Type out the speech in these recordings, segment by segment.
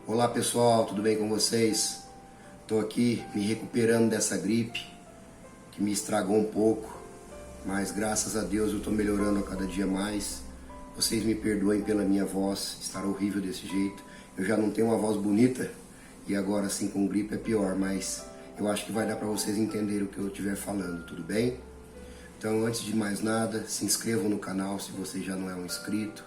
Olá pessoal, tudo bem com vocês? Estou aqui me recuperando dessa gripe que me estragou um pouco, mas graças a Deus eu estou melhorando a cada dia mais. Vocês me perdoem pela minha voz estar horrível desse jeito. Eu já não tenho uma voz bonita e agora assim com gripe é pior, mas eu acho que vai dar para vocês entenderem o que eu estiver falando, tudo bem? Então, antes de mais nada, se inscrevam no canal se você já não é um inscrito,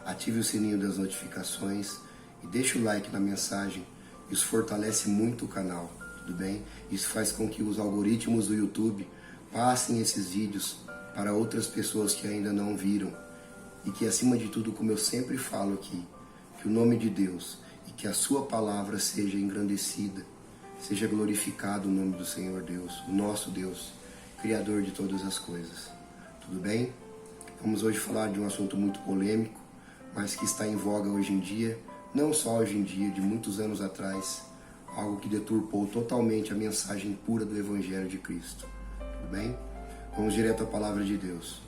ative o sininho das notificações e deixe o like na mensagem. Isso fortalece muito o canal, tudo bem? Isso faz com que os algoritmos do YouTube passem esses vídeos para outras pessoas que ainda não viram e que, acima de tudo, como eu sempre falo aqui, que o nome de Deus e que a sua palavra seja engrandecida, seja glorificado o nome do Senhor Deus, o nosso Deus, Criador de todas as coisas. Tudo bem? Vamos hoje falar de um assunto muito polêmico, mas que está em voga hoje em dia, não só hoje em dia, de muitos anos atrás, algo que deturpou totalmente a mensagem pura do Evangelho de Cristo. Tudo bem? Vamos direto à palavra de Deus.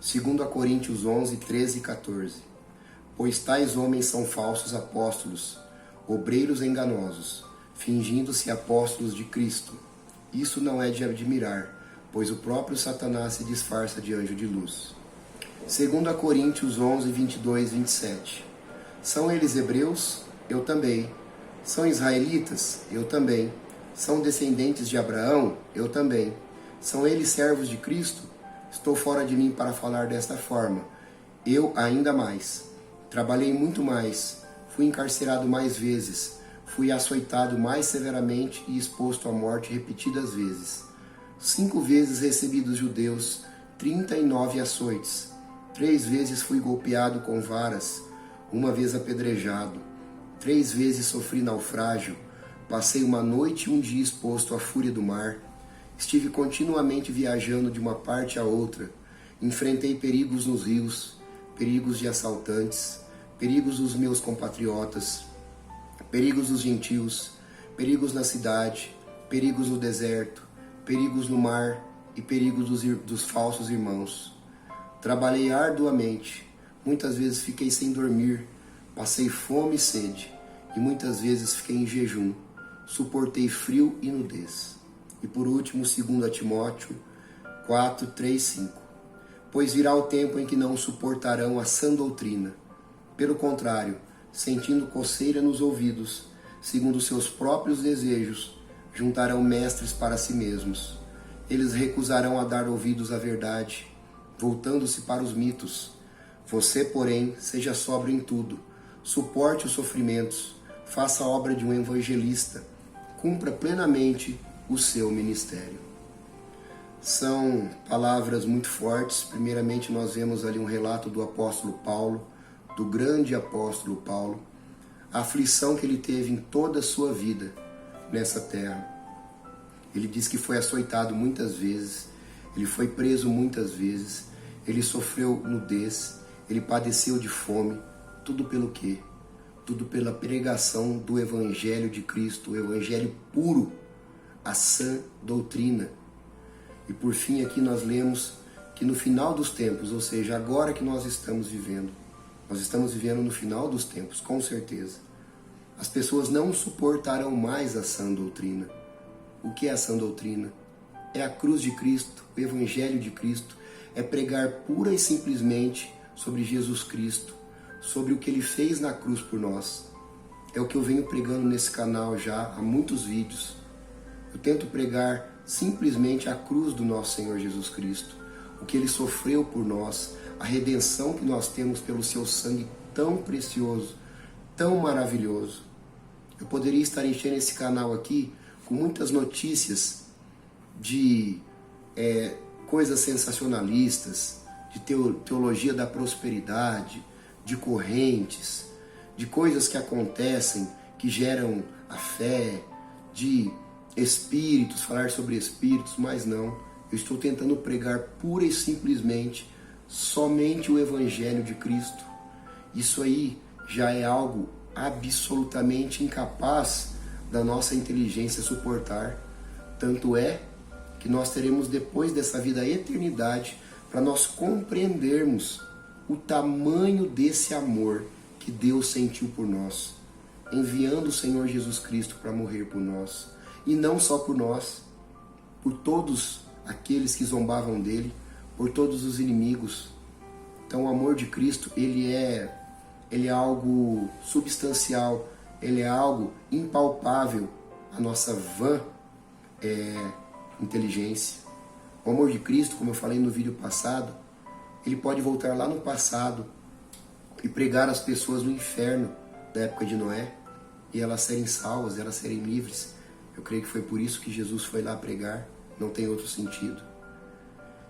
2 Coríntios 11, 13 e 14. Pois tais homens são falsos apóstolos, obreiros enganosos, fingindo-se apóstolos de Cristo. Isso não é de admirar, pois o próprio Satanás se disfarça de anjo de luz. 2 Coríntios 11, 22 e 27. São eles hebreus? Eu também. São israelitas? Eu também. São descendentes de Abraão? Eu também. São eles servos de Cristo? Estou fora de mim para falar desta forma. Eu ainda mais. Trabalhei muito mais. Fui encarcerado mais vezes. Fui açoitado mais severamente e exposto à morte repetidas vezes. 5 vezes recebi dos judeus 39 açoites. 3 vezes fui golpeado com varas. 1 vez apedrejado, 3 vezes sofri naufrágio, passei uma noite e um dia exposto à fúria do mar, estive continuamente viajando de uma parte a outra, enfrentei perigos nos rios, perigos de assaltantes, perigos dos meus compatriotas, perigos dos gentios, perigos na cidade, perigos no deserto, perigos no mar e perigos dos falsos irmãos. Trabalhei arduamente, muitas vezes fiquei sem dormir, passei fome e sede, e muitas vezes fiquei em jejum, suportei frio e nudez. E por último, 2 Timóteo 4, 3, 5. Pois virá o tempo em que não suportarão a sã doutrina. Pelo contrário, sentindo coceira nos ouvidos, segundo seus próprios desejos, juntarão mestres para si mesmos. Eles recusarão a dar ouvidos à verdade, voltando-se para os mitos. Você, porém, seja sóbrio em tudo, suporte os sofrimentos, faça a obra de um evangelista, cumpra plenamente o seu ministério. São palavras muito fortes. Primeiramente, nós vemos ali um relato do apóstolo Paulo, do grande apóstolo Paulo, a aflição que ele teve em toda a sua vida nessa terra. Ele diz que foi açoitado muitas vezes, ele foi preso muitas vezes, ele sofreu nudez, ele padeceu de fome, tudo pelo quê? Tudo pela pregação do Evangelho de Cristo, o Evangelho puro, a sã doutrina. E por fim aqui nós lemos que no final dos tempos, ou seja, agora que nós estamos vivendo no final dos tempos, com certeza, as pessoas não suportarão mais a sã doutrina. O que é a sã doutrina? É a cruz de Cristo, o Evangelho de Cristo, é pregar pura e simplesmente sobre Jesus Cristo, sobre o que Ele fez na cruz por nós. É o que eu venho pregando nesse canal já há muitos vídeos. Eu tento pregar simplesmente a cruz do nosso Senhor Jesus Cristo, o que Ele sofreu por nós, a redenção que nós temos pelo Seu sangue tão precioso, tão maravilhoso. Eu poderia estar enchendo esse canal aqui com muitas notícias de coisas sensacionalistas, de teologia da prosperidade, de correntes, de coisas que acontecem, que geram a fé, de espíritos, falar sobre espíritos, mas não. Eu estou tentando pregar pura e simplesmente somente o Evangelho de Cristo. Isso aí já é algo absolutamente incapaz da nossa inteligência suportar. Tanto é que nós teremos depois dessa vida a eternidade para nós compreendermos o tamanho desse amor que Deus sentiu por nós. enviando o Senhor Jesus Cristo para morrer por nós. E não só por nós, por todos aqueles que zombavam dele, por todos os inimigos. Então o amor de Cristo, ele é algo substancial, ele é algo impalpável à nossa vã inteligência. O amor de Cristo, como eu falei no vídeo passado, ele pode voltar lá no passado e pregar às pessoas no inferno da época de Noé, e elas serem salvas, elas serem livres. Eu creio que foi por isso que Jesus foi lá pregar, não tem outro sentido.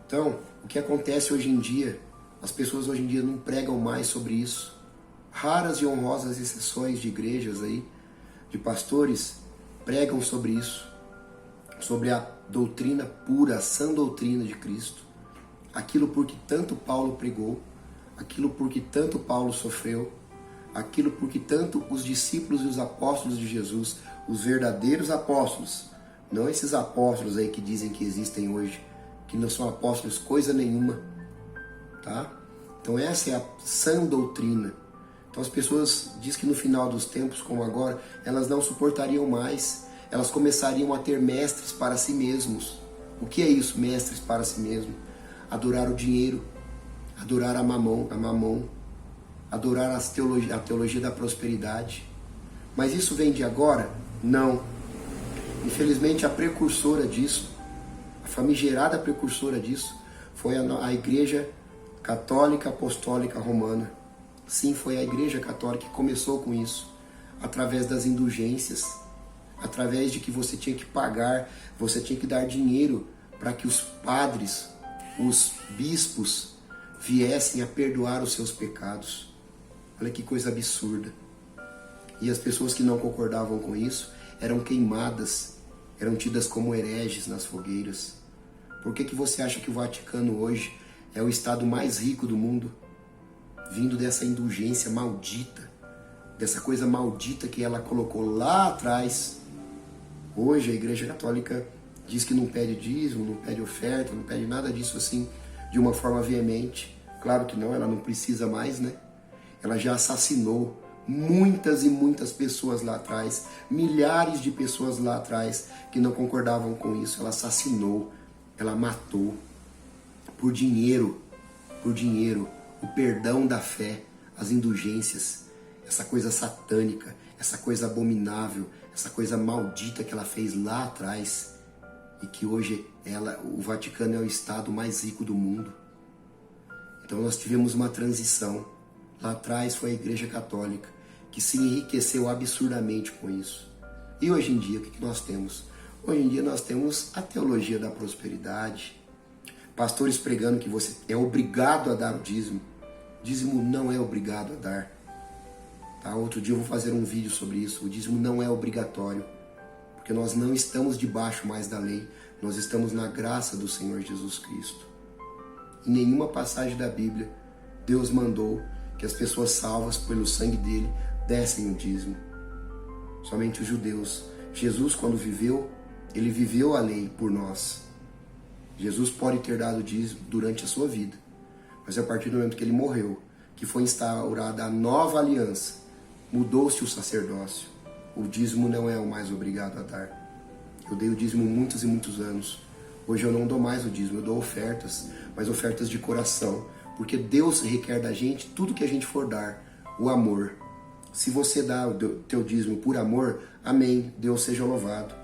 Então, o que acontece hoje em dia, as pessoas hoje em dia não pregam mais sobre isso. Raras e honrosas exceções de igrejas aí, de pastores, pregam sobre isso, sobre a doutrina pura, a sã doutrina de Cristo, aquilo por que tanto Paulo pregou, aquilo por que tanto Paulo sofreu, aquilo por que tanto os discípulos e os apóstolos de Jesus, os verdadeiros apóstolos, não esses apóstolos aí que dizem que existem hoje, que não são apóstolos coisa nenhuma, tá? Então essa é a sã doutrina. Então as pessoas dizem que no final dos tempos, como agora, elas não suportariam mais, elas começariam a ter mestres para si mesmos. O que é isso, mestres para si mesmo? Adorar o dinheiro, adorar a mamon, adorar a teologia da prosperidade. Mas isso vem de agora? Não. Infelizmente a precursora disso, a famigerada precursora disso, foi a Igreja Católica Apostólica Romana. Sim, foi a Igreja Católica que começou com isso, através das indulgências, através de que você tinha que pagar, você tinha que dar dinheiro para que os padres, os bispos, viessem a perdoar os seus pecados. Olha que coisa absurda. E as pessoas que não concordavam com isso eram queimadas, eram tidas como hereges nas fogueiras. Por que você acha que o Vaticano hoje é o estado mais rico do mundo? Vindo dessa indulgência maldita, dessa coisa maldita que ela colocou lá atrás. Hoje a Igreja Católica diz que não pede dízimo, não pede oferta, não pede nada disso assim de uma forma veemente. Claro que não, ela não precisa mais, né? Ela já assassinou muitas e muitas pessoas lá atrás, milhares de pessoas lá atrás que não concordavam com isso. Ela assassinou, ela matou por dinheiro, o perdão da fé, as indulgências, essa coisa satânica, essa coisa abominável, essa coisa maldita que ela fez lá atrás e que hoje o Vaticano é o estado mais rico do mundo. Então nós tivemos uma transição. Lá atrás foi a Igreja Católica que se enriqueceu absurdamente com isso. E hoje em dia, o que nós temos? Hoje em dia nós temos a teologia da prosperidade, pastores pregando que você é obrigado a dar o dízimo. Dízimo não é obrigado a dar. Tá? Outro dia eu vou fazer um vídeo sobre isso. O dízimo não é obrigatório, porque nós não estamos debaixo mais da lei, nós estamos na graça do Senhor Jesus Cristo. Em nenhuma passagem da Bíblia Deus mandou que as pessoas salvas pelo sangue dele dessem o dízimo. Somente os judeus. Jesus, quando viveu, ele viveu a lei por nós. Jesus pode ter dado dízimo durante a sua vida, mas a partir do momento que ele morreu, que foi instaurada a nova aliança, mudou-se o sacerdócio. O dízimo não é o mais obrigado a dar. Eu dei o dízimo muitos e muitos anos. Hoje eu não dou mais o dízimo, eu dou ofertas, mas ofertas de coração, porque Deus requer da gente tudo que a gente for dar, o amor. Se você dá o teu dízimo por amor, amém, Deus seja louvado.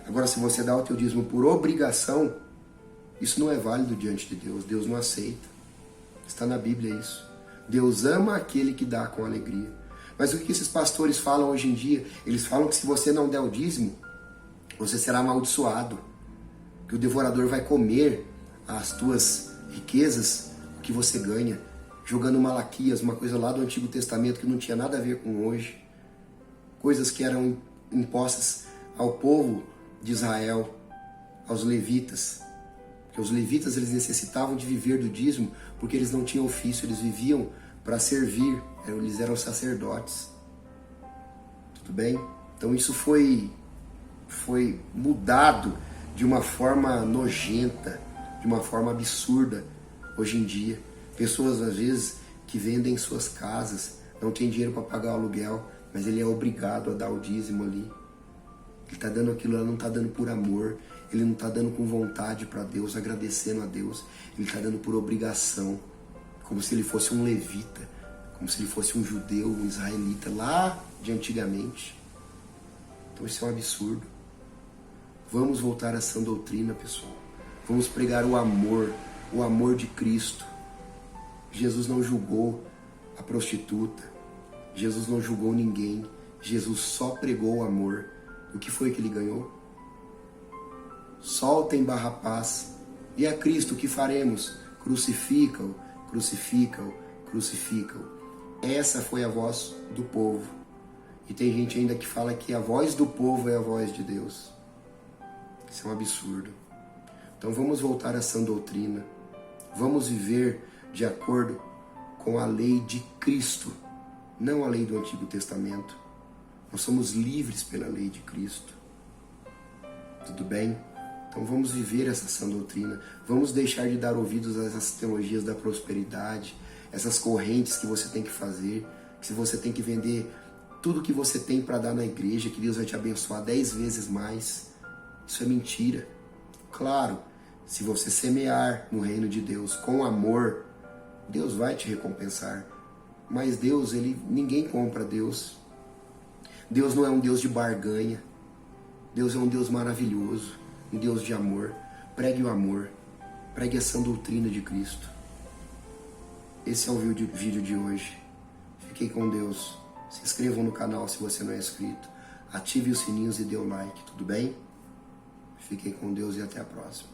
Agora, se você dá o teu dízimo por obrigação, isso não é válido diante de Deus, Deus não aceita. Está na Bíblia isso. Deus ama aquele que dá com alegria. Mas o que esses pastores falam hoje em dia? Eles falam que se você não der o dízimo, você será amaldiçoado, que o devorador vai comer as tuas riquezas, o que você ganha, jogando Malaquias, uma coisa lá do Antigo Testamento que não tinha nada a ver com hoje, coisas que eram impostas ao povo de Israel, aos levitas, porque os levitas eles necessitavam de viver do dízimo porque eles não tinham ofício, eles viviam para servir, eles eram sacerdotes. Tudo bem? Então isso foi mudado de uma forma nojenta, de uma forma absurda hoje em dia. Pessoas às vezes que vendem suas casas, não têm dinheiro para pagar o aluguel, mas ele é obrigado a dar o dízimo ali. Ele está dando aquilo, ela não está dando por amor, ele não está dando com vontade para Deus, agradecendo a Deus, ele está dando por obrigação, como se ele fosse um levita, como se ele fosse um judeu, um israelita lá de antigamente. Então isso é um absurdo. Vamos voltar a sã doutrina, pessoal. Vamos pregar o amor de Cristo. Jesus não julgou a prostituta, Jesus não julgou ninguém, Jesus só pregou o amor. O que foi que ele ganhou? Soltem Barrabás. E a Cristo, o que faremos? Crucifica-o, crucifica-o, crucifica-o. Essa foi a voz do povo. E tem gente ainda que fala que a voz do povo é a voz de Deus. Isso é um absurdo. Então vamos voltar à sã doutrina. Vamos viver de acordo com a lei de Cristo, não a lei do Antigo Testamento. Nós somos livres pela lei de Cristo. Tudo bem? Então vamos viver essa sã doutrina. Vamos deixar de dar ouvidos a essas teologias da prosperidade, essas correntes que você tem que fazer, que se você tem que vender tudo que você tem para dar na igreja, que Deus vai te abençoar 10 vezes mais. Isso é mentira. Claro, se você semear no reino de Deus com amor, Deus vai te recompensar. Mas Deus, ninguém compra Deus. Deus não é um Deus de barganha. Deus é um Deus maravilhoso, um Deus de amor. Pregue o amor. Pregue a sã doutrina de Cristo. Esse é o vídeo de hoje. Fiquem com Deus. Se inscrevam no canal se você não é inscrito. Ative os sininhos e dê o like, tudo bem? Fiquem com Deus e até a próxima.